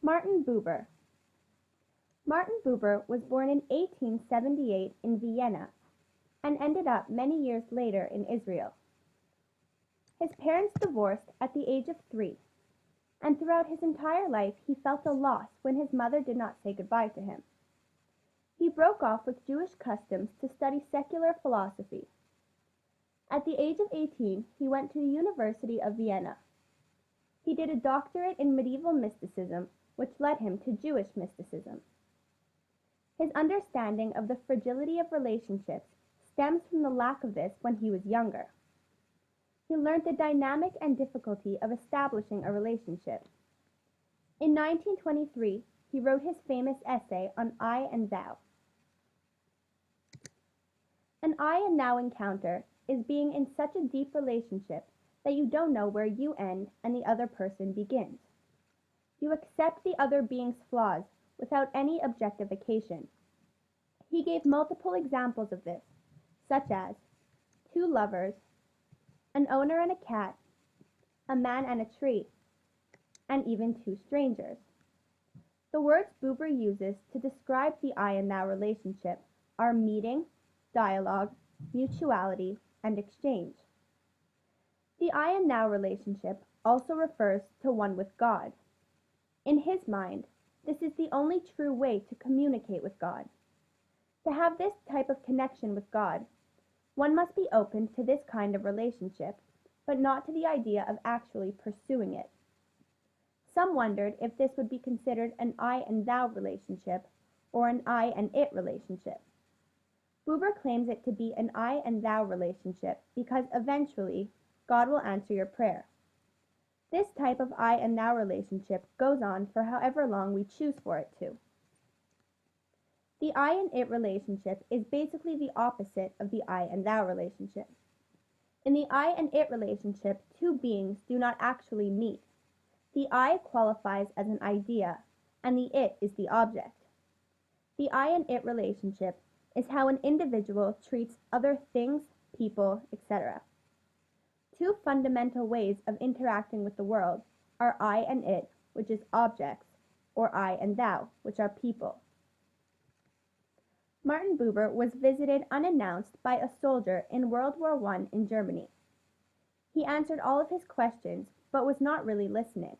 Martin Buber. Martin Buber was born in 1878 in Vienna and ended up many years later in Israel. His parents divorced at the age of 3, and throughout his entire life he felt a loss when his mother did not say goodbye to him. He broke off with Jewish customs to study secular philosophy. At the age of 18, he went to the University of Vienna. He did a doctorate in medieval mysticism, which led him to Jewish mysticism. His understanding of the fragility of relationships stems from the lack of this when he was younger. He learned the dynamic and difficulty of establishing a relationship. In 1923, he wrote his famous essay on I and Thou. An I and Thou encounter is being in such a deep relationship that you don't know where you end and the other person begins. You accept the other being's flaws without any objectification. He gave multiple examples of this, such as 2 lovers, an owner and a cat, a man and a tree, and even 2 strangers. The words Buber uses to describe the I and Thou relationship are meeting, dialogue, mutuality, and exchange. The I and Thou relationship also refers to one with God. In his mind, this is the only true way to communicate with God. To have this type of connection with God, one must be open to this kind of relationship, but not to the idea of actually pursuing it. Some wondered if this would be considered an I and Thou relationship or an I and It relationship. Buber claims it to be an I and Thou relationship because eventually God will answer your prayer. This type of I and Thou relationship goes on for however long we choose for it to. The I and It relationship is basically the opposite of the I and Thou relationship. In the I and It relationship, 2 beings do not actually meet. The I qualifies as an idea, and the It is the object. The I and It relationship is how an individual treats other things, people, etc. 2 fundamental ways of interacting with the world are I and It, which is objects, or I and Thou, which are people. Martin Buber was visited unannounced by a soldier in World War I in Germany. He answered all of his questions, but was not really listening.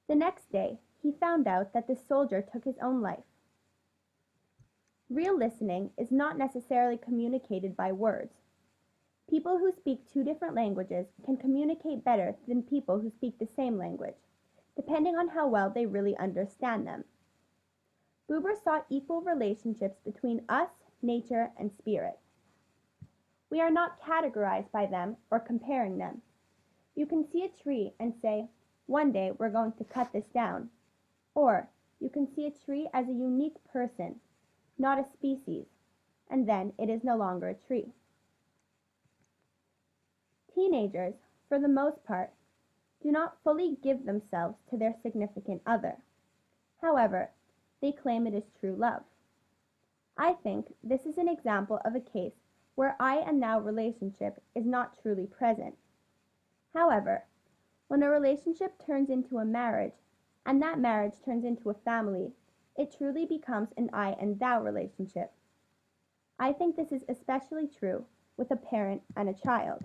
The next day, he found out that the soldier took his own life. Real listening is not necessarily communicated by words. People who speak 2 different languages can communicate better than people who speak the same language, depending on how well they really understand them. Buber saw equal relationships between us, nature, and spirit. We are not categorized by them or comparing them. You can see a tree and say, one day we're going to cut this down. Or you can see a tree as a unique person, not a species, and then it is no longer a tree. Teenagers, for the most part, do not fully give themselves to their significant other. However, they claim it is true love. I think this is an example of a case where I and Thou relationship is not truly present. However, when a relationship turns into a marriage, and that marriage turns into a family, it truly becomes an I and Thou relationship. I think this is especially true with a parent and a child.